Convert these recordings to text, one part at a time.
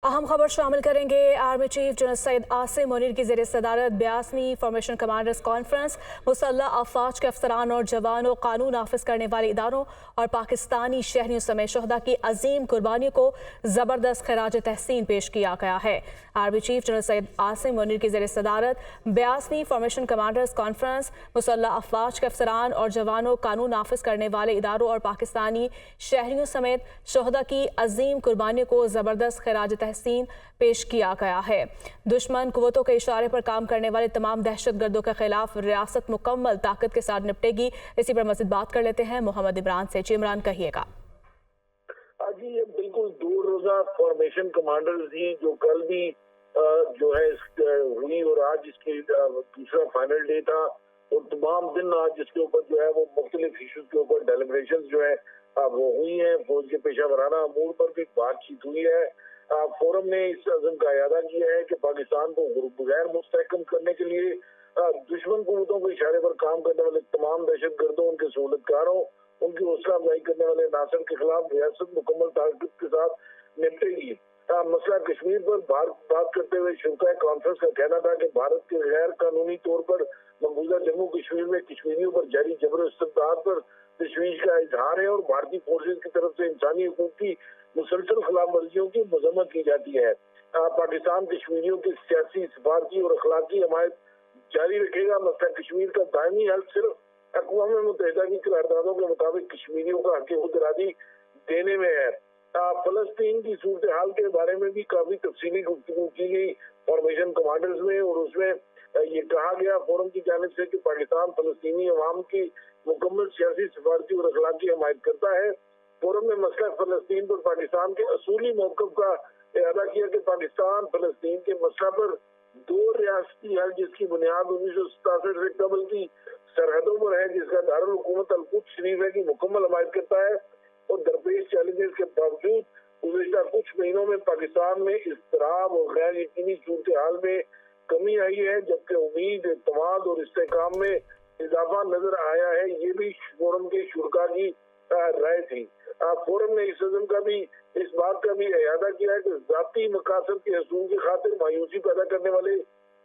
अहम खबर शामिल करेंगे। Army chief general Syed Asim Munir की ज़ेर सदारत 82वीं फॉर्मेशन कमांडर्स कॉन्फ्रेंस मुसल्लह अफवाज के अफसरान और जवानों, कानून नाफिज करने वाले इदारों और पाकिस्तानी शहरियों समेत शहदा की अजीम कुर्बानियों को ज़बरदस्त खराज तहसीन पेश किया गया है। Army chief general Syed Asim Munir की ज़ेर सदारत 82वीं फॉर्मेशन कमांडर्स कॉन्फ्रेंस मुसल्लह अफवाज के अफसरान और जवानों, कानून नाफिज करने वाले इदारों और पाकिस्तानी शहरियों समेत शहदा की अजीम कुर्बानियों को ज़बरदस्त खराज तहसीन पेश किया गया है। दुश्मन कुव्वतों के इशारे पर काम करने वाले तमाम दहशतगर्दों के खिलाफ रियासत मुकम्मल ताकत के साथ निपटेगी। इसी पर मज़ीद बात कर लेते हैं मोहम्मद इमरान से। जी इमरान, कहिएगा। जी, ये बिल्कुल 2 रोज़ा फॉर्मेशन कमांडर्स थी जो कल भी जो है हुई और आज इसकी दूसरा फाइनल डे था और तमाम दिन आज जिसके ऊपर जो है वो मुख्तलिफ इशूज के ऊपर डेलिब्रेशन जो है वो हुई है। फौज के पेशा वराना अमूर पर भी बातचीत हुई है। फोरम ने इस अज़म का इरादा किया है कि पाकिस्तान को गैर मुस्तहकम करने के लिए दुश्मन कुव्वतों के इशारे पर काम करने वाले तमाम दहशत गर्दों, उनके सहूलतकारों, उनकी हौसला अफजाई करने वाले नासर के खिलाफ रियासत मुकम्मल ताकत के साथ निपटेगी। मसला कश्मीर पर बात करते हुए शुरा कॉन्फ्रेंस का कहना था कि भारत के गैर कानूनी तौर पर मकबूजा जम्मू कश्मीर में कश्मीरियों पर जारी जबर इस्तेमाल पर तशवीश का इजहार है और भारतीय फोर्सेज की तरफ से इंसानी हकूक की मुसलसल खिलाफ वर्जियों की मजम्मत की जाती है। पाकिस्तान कश्मीरियों की सियासी, सफारती और अखलाकी हमायत जारी रखेगा। मसला कश्मीर का दायमी हल सिर्फ अक़वाम मुत्तहिदा की करारदादों के मुताबिक कश्मीरियों का हक खुदइरादी देने में है। फलस्तीन की सूरत हाल के बारे में भी काफी तफसीली गुफ्तगू की गई फॉर्मेशन कमांडर्स में और उसमें ये कहा गया फोरम की जानिब से कि पाकिस्तान फलस्तीनी अवाम की मुकम्मल सियासी, सफारती और अखलाकी हमायत करता है। फोरम में मसला फलस्तीन पर पाकिस्तान के असूली मौक़िफ़ का इरादा किया कि पाकिस्तान फलस्तीन के मसला पर 2 रियासती हल जिसकी बुनियाद 1967 से कबल की सरहदों पर है, जिसका दारुल हुकूमत अल-कुद्स शरीफ है, की मुकम्मल हमायत करता है और दरपेश चैलेंजेस के बावजूद गुज़श्ता कुछ महीनों में पाकिस्तान में इज़्तिराब और गैर यकीनी सूरत हाल में कमी आई है, जबकि उम्मीद, एतमाद और इस्तेहकाम में इजाफा नजर आया है। ये भी फोरम के शुरा की राय थी। फोरम ने इस अज़म का भी इस बात का भी इरादा किया है कि ज़ाती मकासद के हसूल की खातिर मायूसी पैदा करने वाले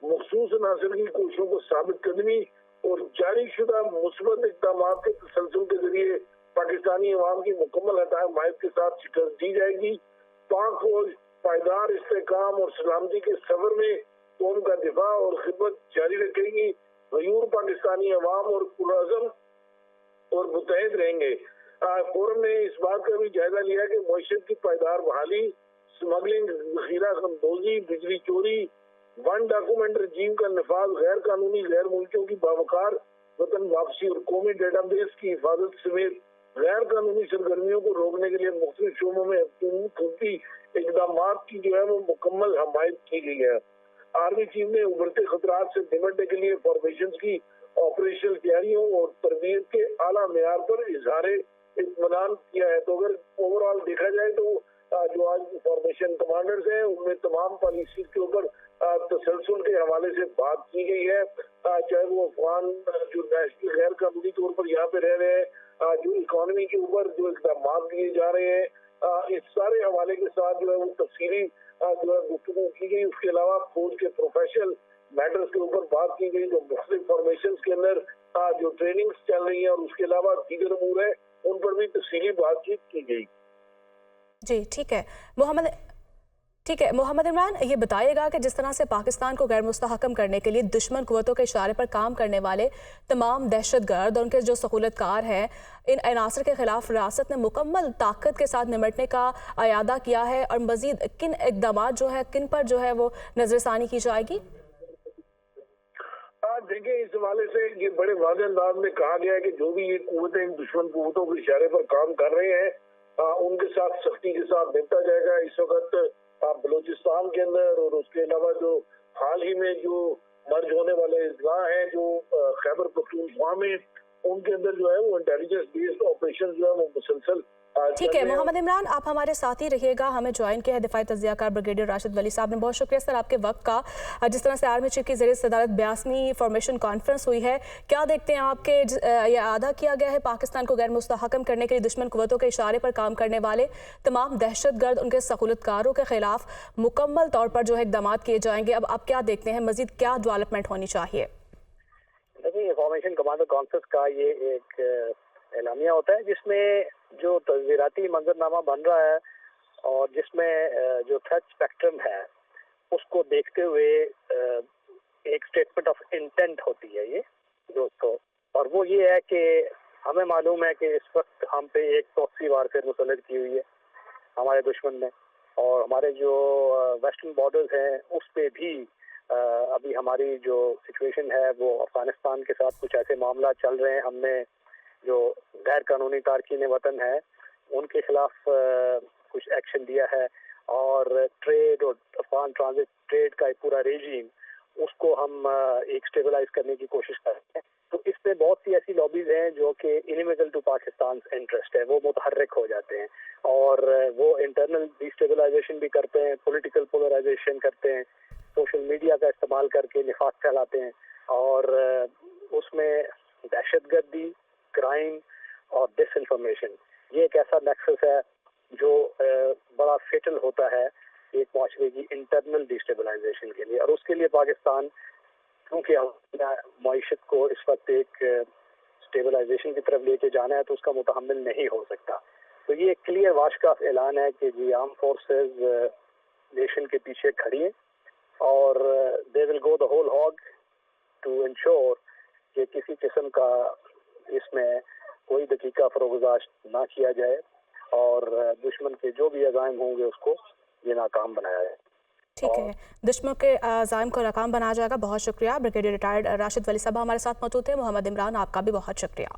मखसूस अनासर की कोशिशों को साबित करनी और जारी शुदा मुस्बत इक़दाम के तसलसल के जरिए पाकिस्तानी अवाम की मुकम्मल हमायत के साथ शिकस्त दी जाएगी। पाक फौज पायदार इस्तेहकाम और सलामती के सफर में कौम का दिफा और खिदमत जारी रखेगी। गयूर पाकिस्तानी अवाम और पुरअज़म और मुत्तहिद रहेंगे। फोरम ने इस बात का भी जायजा लिया कि मईशत की पायदार बहाली, स्मगलिंग, ज़ख़ीरा अंदोज़ी, बिजली चोरी, वन डॉक्यूमेंट रजीम का नफाज, गैर कानूनी गैर मुल्कियों की बावकार वतन वापसी और कौमी डेटाबेस की हिफाजत समेत गैर कानूनी सरगर्मियों को रोकने के लिए मुख्तलिफ शोबों में हुकूमती इक़दाम की जो है वो मुकम्मल हमायत की गई है। आर्मी चीफ ने उभरते खतरात से निपटने के लिए फॉर्मेशन की ऑपरेशनल तैयारियों और तरबियत के आला मेयार पर इजहार इत्मीनान किया है। तो अगर ओवरऑल देखा जाए तो जो आज फॉर्मेशन कमांडर्स हैं उनमें तमाम पॉलिसी के ऊपर तसलसल के हवाले से बात की गई है, चाहे वो अफगान जो नेशनल गैर कानूनी तौर पर यहाँ पे रह रहे हैं, जो इकोनॉमी के ऊपर जो इक़दाम किए जा रहे हैं, इस सारे हवाले के साथ जो है वो तफसीली जो है गुफ्तगू की गई। उसके अलावा फौज के प्रोफेशनल मैटर्स के ऊपर बात की गई, जो मुख्तलिफ फॉर्मेशन के अंदर जो ट्रेनिंग्स चल रही है और उसके अलावा दीगर अमूर है उन पर भी तफसीली बातचीत की गई। जी ठीक है मोहम्मद इमरान, ये बताइएगा कि जिस तरह से पाकिस्तान को गैर मुस्तहकम करने के लिए दुश्मन कुव्वतों के इशारे पर काम करने वाले तमाम दहशतगर्द और उनके जो सहूलतकार हैं, इन अनासर के खिलाफ रियासत ने मुकम्मल ताकत के साथ निपटने का इरादा किया है और मजीद किन इक़दाम जो है, किन पर जो है वो नजरसानी की जाएगी? देखिए, इस हवाले से ये बड़े वाज़े अंदाज में कहा गया है कि जो भी ये कुव्वतें दुश्मन कुव्वतों के इशारे पर काम कर रहे हैं, उनके साथ सख्ती के साथ निपटा जाएगा। इस वक्त बलूचिस्तान के अंदर और उसके अलावा जो हाल ही में जो मर्ज होने वाले अजला हैं जो खैबर पख्तूनख्वा में, उनके अंदर जो है वो इंटेलिजेंस बेस्ड ऑपरेशन जो है वो मुसलसल ठीक है मोहम्मद इमरान, आप हमारे साथ ही रहिएगा, हमें ज्वाइन किया है दिफाई तज्जियाकार ब्रिगेडियर राशिद वली साहब ने। बहुत शुक्रिया सर आपके वक्त का। जिस तरह से आर्मी चीफ की ज़रिए सदारत 82वीं फॉर्मेशन कॉन्फ्रेंस हुई है, क्या देखते हैं आपके ये आदा किया गया है पाकिस्तान को गैर मुस्तहकम करने के लिए दुश्मन कुव्वतों के इशारे पर काम करने वाले तमाम दहशतगर्द उनके सहूलतकारों के खिलाफ मुकम्मल तौर पर जो है इक़दाम किए जाएंगे। अब आप क्या देखते हैं, मजीद क्या डेवलपमेंट होनी चाहिए? देखिए, फॉर्मेशन कमांडर कॉन्फ्रेंस का ये एक एलामिया होता है जिसमें जो तस्वीराती मंजरनामा बन रहा है और जिसमें जो थ्रेट स्पेक्ट्रम है उसको देखते हुए एक स्टेटमेंट ऑफ इंटेंट होती है ये दोस्तों। और वो ये है कि हमें मालूम है कि इस वक्त हम पे एक प्रॉक्सी वारफेयर मुतल्लक की हुई है हमारे दुश्मन ने, और हमारे जो वेस्टर्न बॉर्डर्स हैं उस पे भी अभी हमारी जो सिचुएशन है वो अफगानिस्तान के साथ कुछ ऐसे मामला चल रहे हैं। हमने जो गैर कानूनी तारकीन वतन है उनके खिलाफ कुछ एक्शन दिया है, और ट्रेड और अफगान ट्रांजिट ट्रेड का एक पूरा रेजीम उसको हम एक स्टेबलाइज करने की कोशिश कर रहे हैं। तो इस पे बहुत सी ऐसी लॉबीज हैं जो कि इनिमिकल टू पाकिस्तान इंटरेस्ट है, वो मुतहर्रिक हो जाते हैं और वो इंटरनल डिस्टेबलाइजेशन भी करते हैं, पॉलिटिकल पोलराइजेशन करते हैं, सोशल मीडिया का इस्तेमाल करके निफाक फैलाते हैं, और उसमें दहशतगर्दी, क्राइम और डिसइंफॉर्मेशन ये एक ऐसा नेक्सस है जो बड़ा फेटल होता है एक माशरे की इंटरनल डिस्टेबलाइजेशन के लिए। और उसके लिए पाकिस्तान क्योंकि मईशत को इस वक्त एक स्टेबलाइजेशन की तरफ लेके जाना है तो उसका मुतहम्मिल नहीं हो सकता। तो ये एक क्लियर वाशकाफ ऐलान है कि जी आर्म फोर्सेस नेशन के पीछे खड़ी है और they will go the whole hog to ensure कि किसी किस्म का इसमें कोई दकीका फरोगुजाश ना किया जाए और दुश्मन के जो भी अज़ाइम होंगे उसको ये नाकाम बनाया जाए। ठीक है, दुश्मन के अज़ाइम को नाकाम बनाया जाएगा। बहुत शुक्रिया। ब्रिगेडियर रिटायर्ड राशिद वली साहब हमारे साथ मौजूद थे। मोहम्मद इमरान, आपका भी बहुत शुक्रिया।